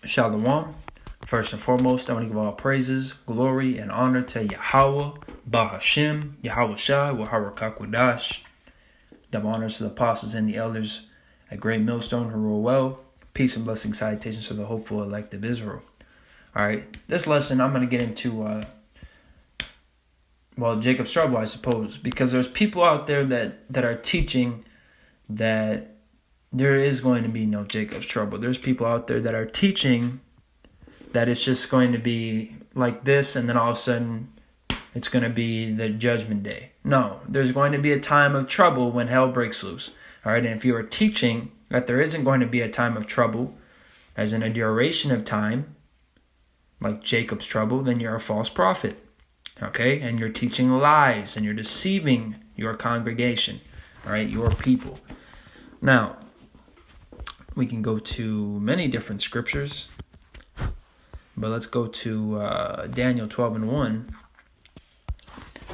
Shalom. First and foremost, I want to give all praises, glory, and honor to Yahweh, Bahashem, Yahweh Shai, Wahara Kakwadash. Double honors to the apostles and the elders at Great Millstone who rule well. Peace and blessing salutations to the hopeful elect of Israel. Alright, this lesson I'm going to get into, Jacob's trouble, I suppose, because there's people out there that are teaching that there is going to be no Jacob's trouble. There's people out there that are teaching that it's just going to be like this, and then all of a sudden it's going to be the judgment day. No, there's going to be a time of trouble when hell breaks loose. All right, and if you are teaching that there isn't going to be a time of trouble, as in a duration of time, like Jacob's trouble, then you're a false prophet. Okay, and you're teaching lies, and you're deceiving your congregation. All right, your people. Now, we can go to many different scriptures, but let's go to Daniel 12 and 1.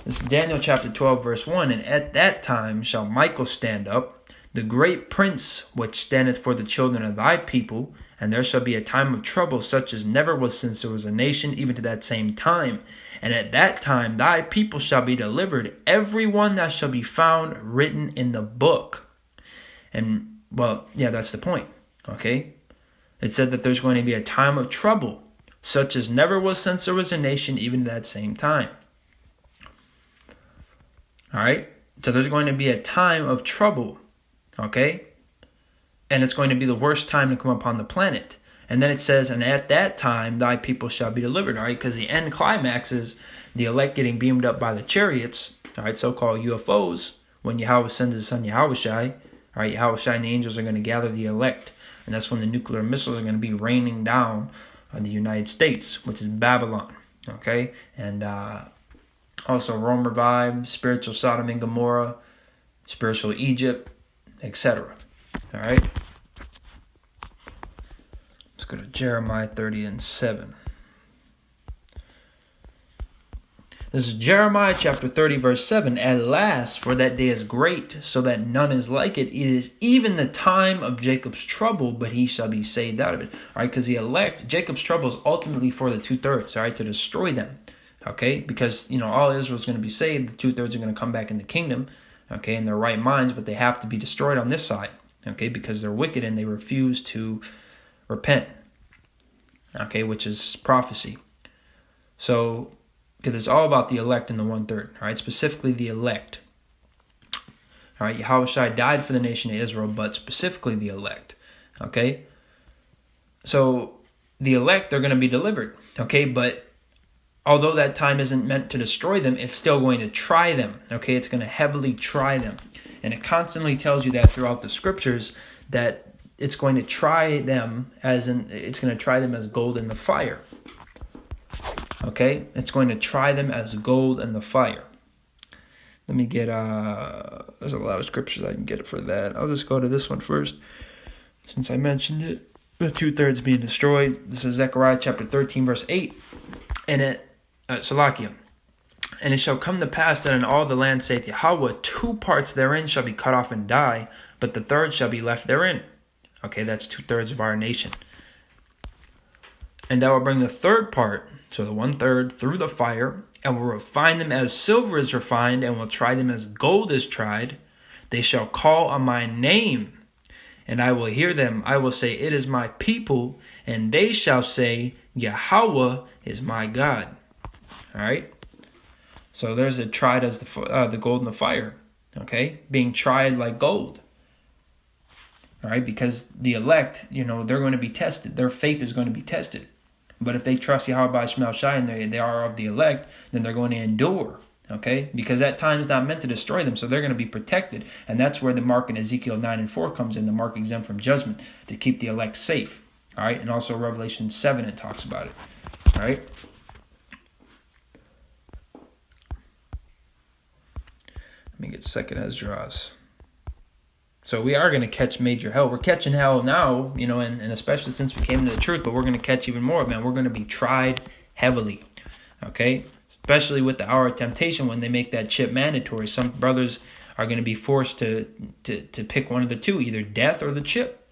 This is Daniel chapter 12, verse 1. And at that time shall Michael stand up, the great prince which standeth for the children of thy people, and there shall be a time of trouble such as never was since there was a nation, even to that same time. And at that time thy people shall be delivered, every one that shall be found written in the book. And that's the point, okay? It said that there's going to be a time of trouble, such as never was since there was a nation, even at that same time. All right? So there's going to be a time of trouble, okay? And it's going to be the worst time to come upon the planet. And then it says, and at that time thy people shall be delivered, all right? Because the end climax is the elect getting beamed up by the chariots, all right, so-called UFOs, when Yahweh sends his son Yahweh Shai. All right, Yahweh Shai and the angels are going to gather the elect. And that's when the nuclear missiles are going to be raining down on the United States, which is Babylon. Okay? And also Rome revived, spiritual Sodom and Gomorrah, spiritual Egypt, etc. All right? Let's go to Jeremiah 30 and 7. This is Jeremiah chapter 30, verse 7. At last, for that day is great, so that none is like it. It is even the time of Jacob's trouble, but he shall be saved out of it. All right, because the elect, Jacob's trouble is ultimately for the 2/3, all right, to destroy them. Okay, because, all Israel is going to be saved. The 2/3 are going to come back in the kingdom, okay, in their right minds, but they have to be destroyed on this side, okay, because they're wicked and they refuse to repent, okay, which is prophecy. So, because it's all about the elect and the 1/3, all right, specifically the elect. All right, Yahweh Shai died for the nation of Israel, but specifically the elect, okay? So the elect, they're going to be delivered, okay? But although that time isn't meant to destroy them, it's still going to try them, okay? It's going to heavily try them. And it constantly tells you that throughout the scriptures, that it's going to try them as gold in the fire. Okay, it's going to try them as gold in the fire. Let me get, there's a lot of scriptures I can get for that. I'll just go to this one first, since I mentioned it. The 2/3 being destroyed. This is Zechariah chapter 13, verse 8. And Salakia. And it shall come to pass that in all the land, saith Yahweh, 2 parts therein shall be cut off and die, but the third shall be left therein. Okay, that's 2/3 of our nation. And thou will bring the third part, so the 1/3, through the fire, and will refine them as silver is refined, and will try them as gold is tried. They shall call on my name, and I will hear them. I will say, it is my people, and they shall say, Yahweh is my God. All right? So there's a tried as the gold in the fire, okay? Being tried like gold. All right? Because the elect, they're going to be tested. Their faith is going to be tested. But if they trust Yahweh by Shemel Shai and they are of the elect, then they're going to endure, okay? Because that time is not meant to destroy them, so they're going to be protected. And that's where the mark in Ezekiel 9 and 4 comes in, the mark exempt from judgment, to keep the elect safe, all right? And also Revelation 7, it talks about it, all right? Let me get 2nd Esdras. So we are going to catch major hell. We're catching hell now, and especially since we came to the truth, but we're going to catch even more, man. We're going to be tried heavily, okay? Especially with the hour of temptation when they make that chip mandatory. Some brothers are going to be forced to pick one of the two, either death or the chip.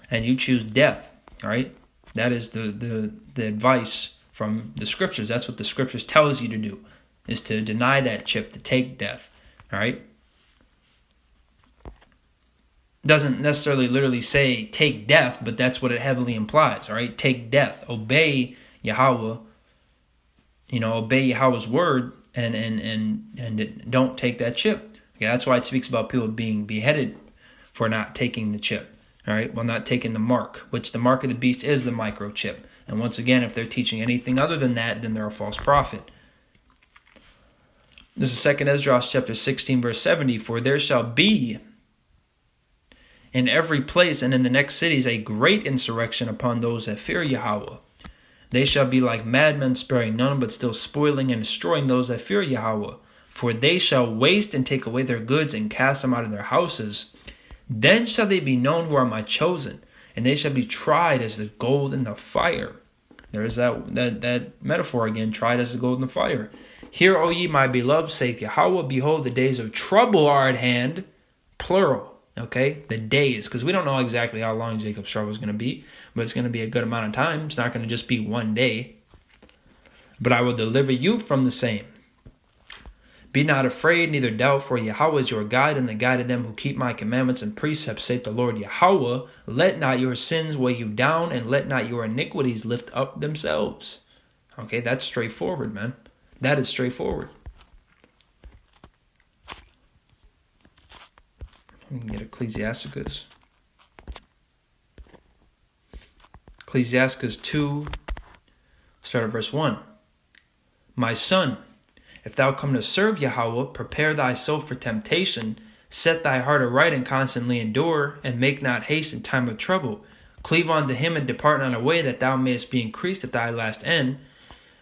And you choose death, all right? That is the advice from the scriptures. That's what the scriptures tells you to do, is to deny that chip, to take death. All right. Doesn't necessarily literally say take death, but that's what it heavily implies. All right. Take death. Obey Yahweh. Obey Yahweh's word and don't take that chip. Okay, that's why it speaks about people being beheaded for not taking the chip. All right, well, not taking the mark, which the mark of the beast is the microchip. And once again, if they're teaching anything other than that, then they're a false prophet. This is 2 Esdras chapter 16, verse 70. For there shall be in every place and in the next cities a great insurrection upon those that fear Yahweh. They shall be like madmen, sparing none, but still spoiling and destroying those that fear Yahweh. For they shall waste and take away their goods and cast them out of their houses. Then shall they be known who are my chosen, and they shall be tried as the gold in the fire. There's that metaphor again, tried as the gold in the fire. Hear, O ye my beloved, saith Yahweh, behold, the days of trouble are at hand, plural. Okay, the days, because we don't know exactly how long Jacob's trouble is going to be, but it's going to be a good amount of time. It's not going to just be one day. But I will deliver you from the same. Be not afraid, neither doubt, for Yahweh is your guide, and the guide of them who keep my commandments and precepts, saith the Lord Yahweh. Let not your sins weigh you down, and let not your iniquities lift up themselves. Okay, that's straightforward, man. That is straightforward. We can get Ecclesiasticus. Ecclesiasticus 2, start at verse 1. My son, if thou come to serve Yahweh, prepare thyself for temptation, set thy heart aright and constantly endure, and make not haste in time of trouble. Cleave unto him and depart not away, that thou mayest be increased at thy last end.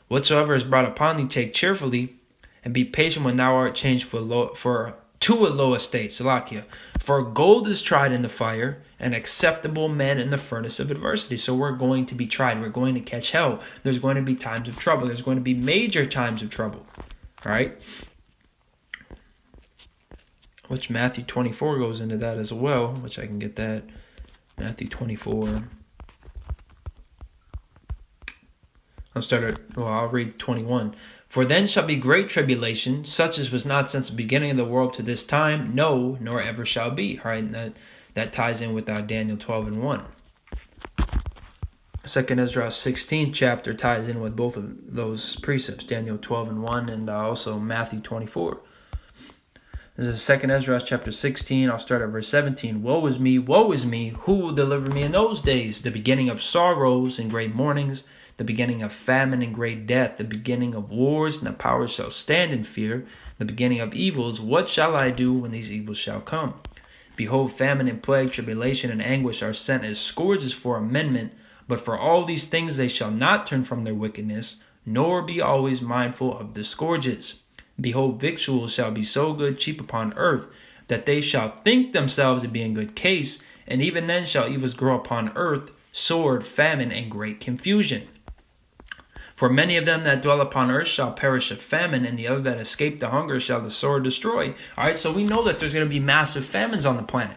Whatsoever is brought upon thee, take cheerfully, and be patient when thou art changed to a low estate, Salakia. For gold is tried in the fire, and acceptable men in the furnace of adversity. So we're going to be tried. We're going to catch hell. There's going to be times of trouble. There's going to be major times of trouble. All right? Which Matthew 24 goes into that as well, which I can get that. Matthew 24. I'll read 21. For then shall be great tribulation, such as was not since the beginning of the world to this time, no, nor ever shall be. All right, and that ties in with Daniel 12 and 1. 2 Esdras 16 chapter ties in with both of those precepts, Daniel 12 and 1, and also Matthew 24. This is 2 Esdras chapter 16. I'll start at verse 17. Woe is me, who will deliver me in those days? The beginning of sorrows and great mournings, the beginning of famine and great death, the beginning of wars, and the powers shall stand in fear, the beginning of evils. What shall I do when these evils shall come? Behold, famine and plague, tribulation and anguish are sent as scourges for amendment, but for all these things they shall not turn from their wickedness, nor be always mindful of the scourges. Behold, victuals shall be so good cheap upon earth, that they shall think themselves to be in good case, and even then shall evils grow upon earth, sword, famine, and great confusion. For many of them that dwell upon earth shall perish of famine, and the other that escape the hunger shall the sword destroy. All right, so we know that there's going to be massive famines on the planet.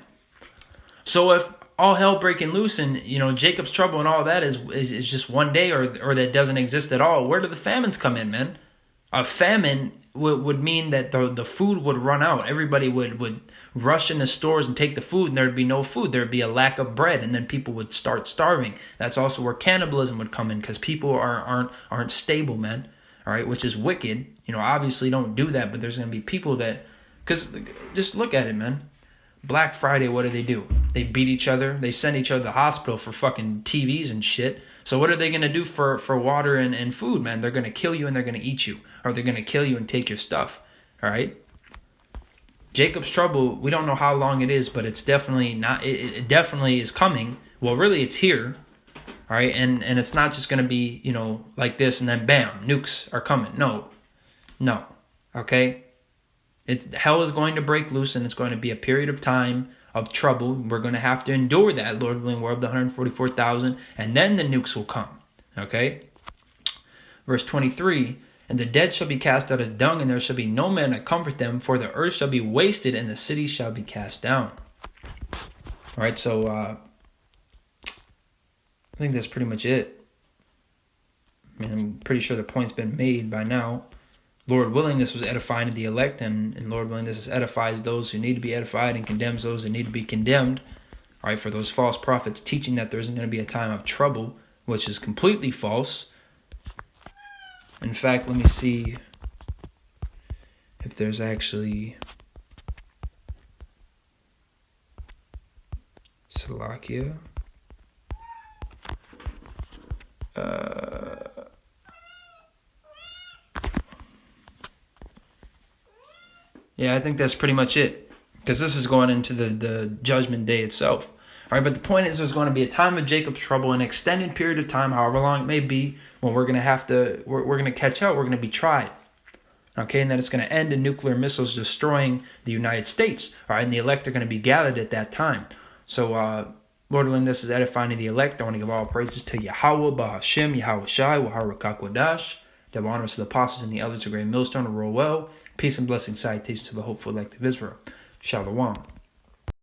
So if all hell breaking loose and, Jacob's trouble and all that is just one day or that doesn't exist at all, where do the famines come in, man? A famine would mean that the food would run out. Everybody would rush into stores and take the food, and there'd be no food. There'd be a lack of bread, and then people would start starving. That's also where cannibalism would come in, because people aren't stable, man. All right, which is wicked. Obviously don't do that, but there's going to be people that, because just look at it, man. Black Friday, what do? They beat each other. They send each other to the hospital for fucking TVs and shit. So what are they going to do for water and food, man? They're going to kill you and they're going to eat you. Or they're going to kill you and take your stuff. All right? Jacob's trouble, we don't know how long it is, but it's definitely not. It definitely is coming. Well, really, it's here. All right? And it's not just going to be, like this and then bam, nukes are coming. No. Okay? Hell is going to break loose, and it's going to be a period of time of trouble. We're going to have to endure that, Lord willing, we're of the 144,000, and then the nukes will come. Okay? Verse 23, and the dead shall be cast out as dung, and there shall be no man to comfort them, for the earth shall be wasted, and the cities shall be cast down. All right, so I think that's pretty much it. I mean, I'm pretty sure the point's been made by now. Lord willing, this was edifying to the elect, and Lord willing, this edifies those who need to be edified and condemns those that need to be condemned. All right, for those false prophets teaching that there isn't going to be a time of trouble, which is completely false. In fact, let me see if there's actually Salakia. Yeah, I think that's pretty much it, because this is going into the judgment day itself. All right, but the point is, there's going to be a time of Jacob's trouble, an extended period of time, however long it may be, when we're going to catch up, we're going to be tried. Okay, and then it's going to end in nuclear missiles destroying the United States. All right, and the elect are going to be gathered at that time. So, Lord willing, this is edifying to the elect. I want to give all praises to Yahweh, Bahashem, Yahweh Shai, Wahara Kakwadash, the honors to the apostles and the elders of Great Millstone, to roll well. Peace and blessings, salutations to the hopeful elect of Israel. Shalom.